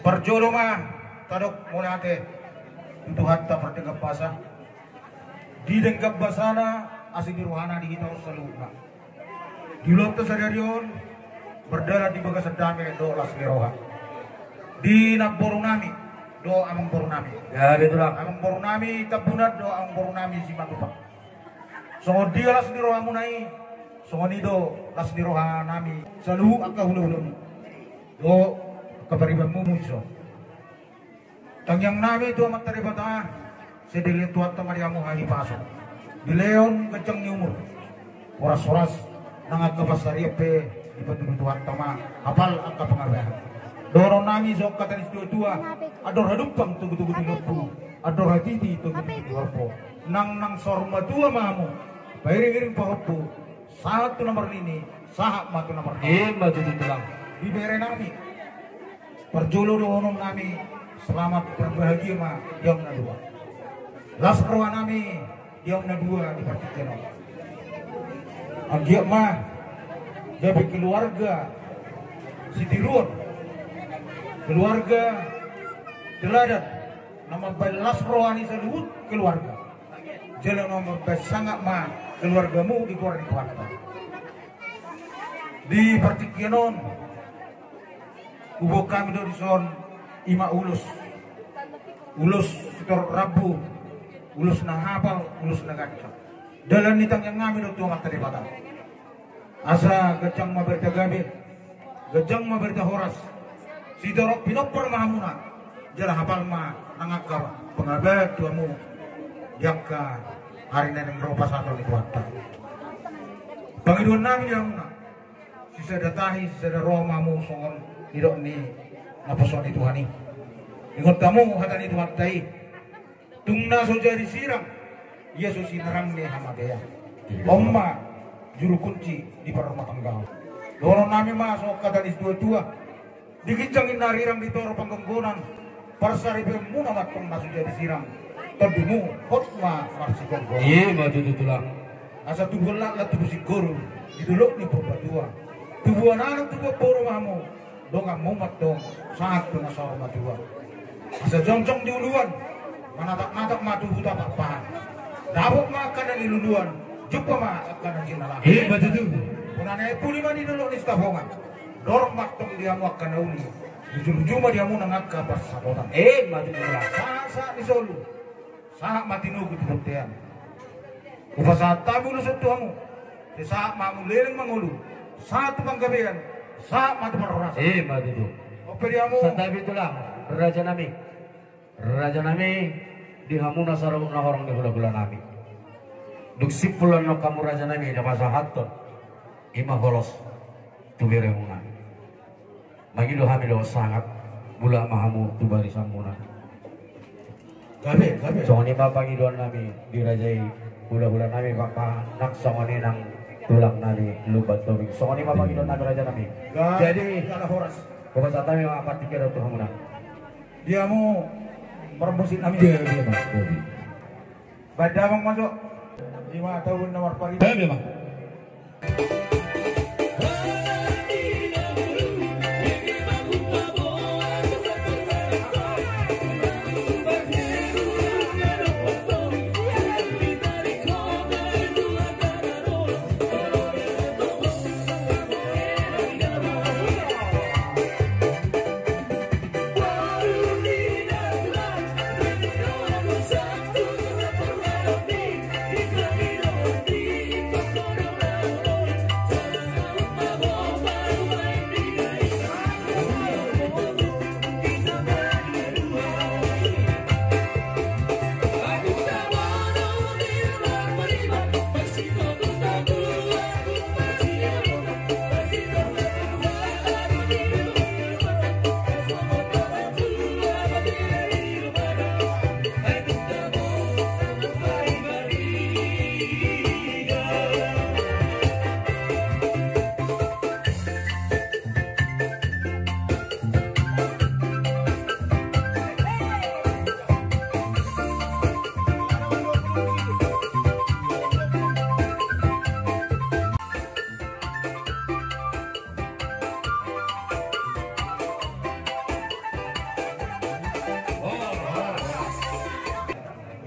Perjolo mah tadok mulai ate itu hatta perdenggap basah di denggap basana asing di ruhana di kita seluruh di lokto sadarion berdalah di bagas sedame do las liroha di nabborunami do amang borunami Ya betul lah. amang borunami tabunat do amang borunami si matupak songo dia las liroha munai songo ni do las liroha nami selalu akka hulu-hulu do kaparibanmu muso tangyang nami itu amat teribata sedelihat tuat tamariamu hari paso di leon kencang ni umur oras-oras nangat kapasari pe di bantu tuat tama apal angka pengarbahan dorong nami sok katanis dua ador hadumpang tunggu-tunggu di lopu ador hatiti tunggu-tunggu di warpo nang sorma dua mamu bairing-iring pahopu satu nomor ini sahak matu nomor ini Matu tulang. di bere nami perjolo dohonom nami selamat berbahagia mah yang dua las perwa nami yang dua di pertikeno agiak mah jadi keluarga Sidirun keluarga Deladan nama belas rohani seluruh keluarga jalan nomor sangat mah keluargamu di keluarga di pertikienon kubo kami do dison ima ulus setor rabu ulus na hafal ulus na gancang dalam nitang yang ngami do tuang teribatan asa gajang maberta gabe gajang maberta horas si dorok pinopper mahamuna jala hafal ma nangaka pengabat tuamu yang ka hari neneng ropa satu di kuata pangiduan nami yang muna sisa datahi sisa romamu songon tidak ni napason itu hani ingat tamu hatan itu hatai tungna soja disirang ia susi nerang ni hamadea omma juru kunci di rumah tangga dorong nami masuk kata di dua dikicangin narirang di toro panggenggonan parsari bemuna matong na soja disirang tabimu hotma marsikon goro Matu tulang. asa tubulak la tubuh si goro didulok ni pembadua tubuhan anak tubuh poro mamu dong mumat dong sangat kena sorma dua asa jongcong di uluan manatak-natak matu huta papahan dabok makan dan iluluan jumpa ma akan dan jinalah Matu tu. punane puli mani dulu ni stafongan dorong matong dia mu akan nauli jujur-juma dia mu nangaka pas sabotan Matu tulang. saat di solu saat mati nugu di buktian upasahat tabu lusut tuamu saat mamu leleng mangulu satu panggabean saat mati meroras Matu tu. ope diamu Sa tabi tulang. Raja nami di hamuna sarung na horong di hula-hula nami. Duksipulan no kamu raja nami na masahaton. Ima holos tubere muna. Magido hamido sangat bula mahamu tubari samuna. gabe Songoni papangiduan nami dirajai hula-hula nami papa nak songoni nang tulang nami lubat tobing. Songoni papangiduan nami raja nami. Jadi ada horas kebasatan memang apa tikir untuk hamuna. diamu permusin kami Dia mas. badamang masuk 5 tahun nomor pari Memang.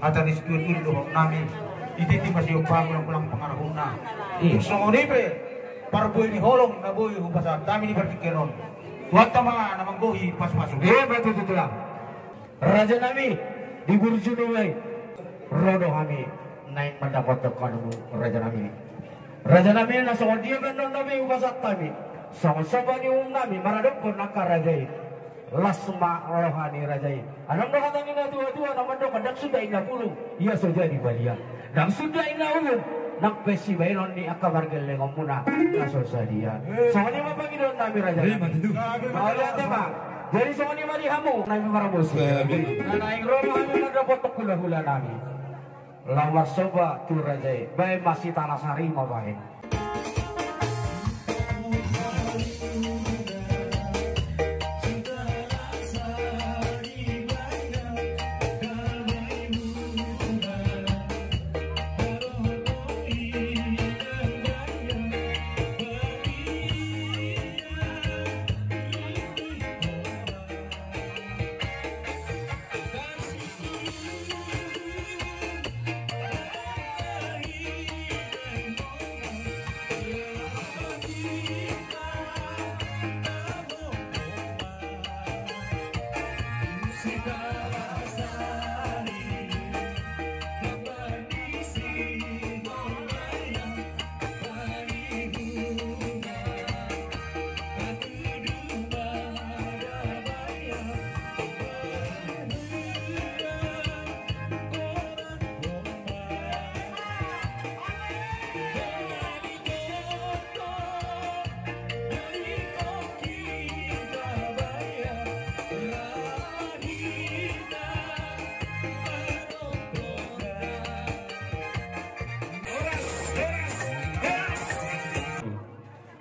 Atan istutul do nami ititi masih ulang pengarahuna. Songoni pe parboy ni holong na boy hubasa kami ni bertikenon. Tuat tama namang gohi pas masuk. Betul lah. Raja nami di Burjunawai. Rodo kami naik mendapat tekanmu Raja nami. Raja nami na sa dia benon nami hubasa kami. Sama-sama ni nami maradok pun nakarajai. Lasma rohani rajai. Anam doa tani na tua-tua naman doa dak sudah ina pulung. Ia sudah di balia. Dak sudah ina ulun. Nak pesi bayron ni akabar gele ngomuna. Naso sadia. Soalnya mapagi don nami raja. Mau lihat apa? Jadi soalnya mari hamu nami marabos. Naik romo kami mendapat kula-kula nami. Lawar soba tu rajai. Baik masih tanah sari mau baik.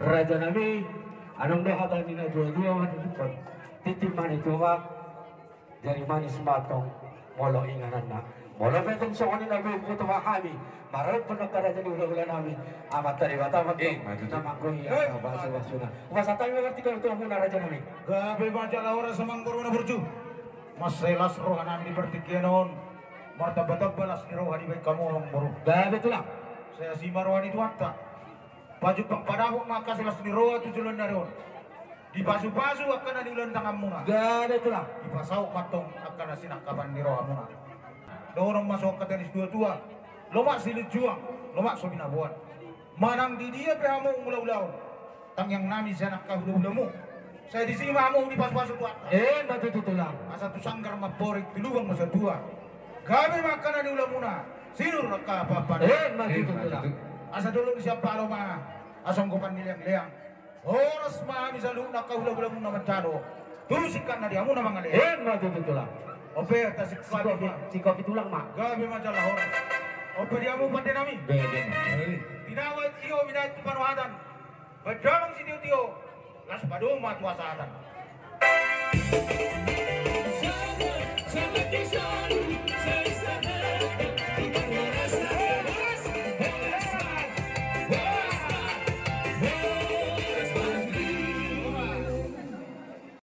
Raja nami anong doa tadi na dua-dua man titiman itu wa dari manis batong molo inganan na molo betong sa kanila ko puto kami marot pun nagkaraja ni ulah-ulah namin amat dari bata mat nama ko iya bahasa na bahasa tayo ngerti ko ito muna raja nami Gabi majalah orang semang corona berju. Mas selas rohan nami bertikianon. Martabat balas ni rohani baik kamu orang baru. gabe tulang Saya si marwani tuanta. Baju pang padahok maka selas ni roha tujulan naron. Di pasu-pasu akan na diulan tangan muna. gabe tulang Di pasaw matong akan na sinakaban ni roha muna. Dorong masuk ke tenis dua-dua. Lomak silit juang. Lomak so binabuan. Manang di dia pehamu mula-ulaw. Tang yang nami saya nak kahulu-hulamu. Saya di sini mamu di pas-pasu tuanta. batu tulang Asa tu sanggar maporik tuluang masa dua. Gabi makanan di ulam muna. Sinur ka apa-apa. batu tulang Asa dulu di siapa aloma. Asong kupan niliang-liang. Oras ma bisa lu nak ulam-ulam muna mencado. Turusikan na dia muna mangalih. batu tulang Ope tasik gabi. sikopi tulang mak Gabi majalah orang. Ope dia mu pande nami. bede Tinawat iyo minat panuhadan. Berdamang si Tio. Las padoma tuasatan. Sama kisah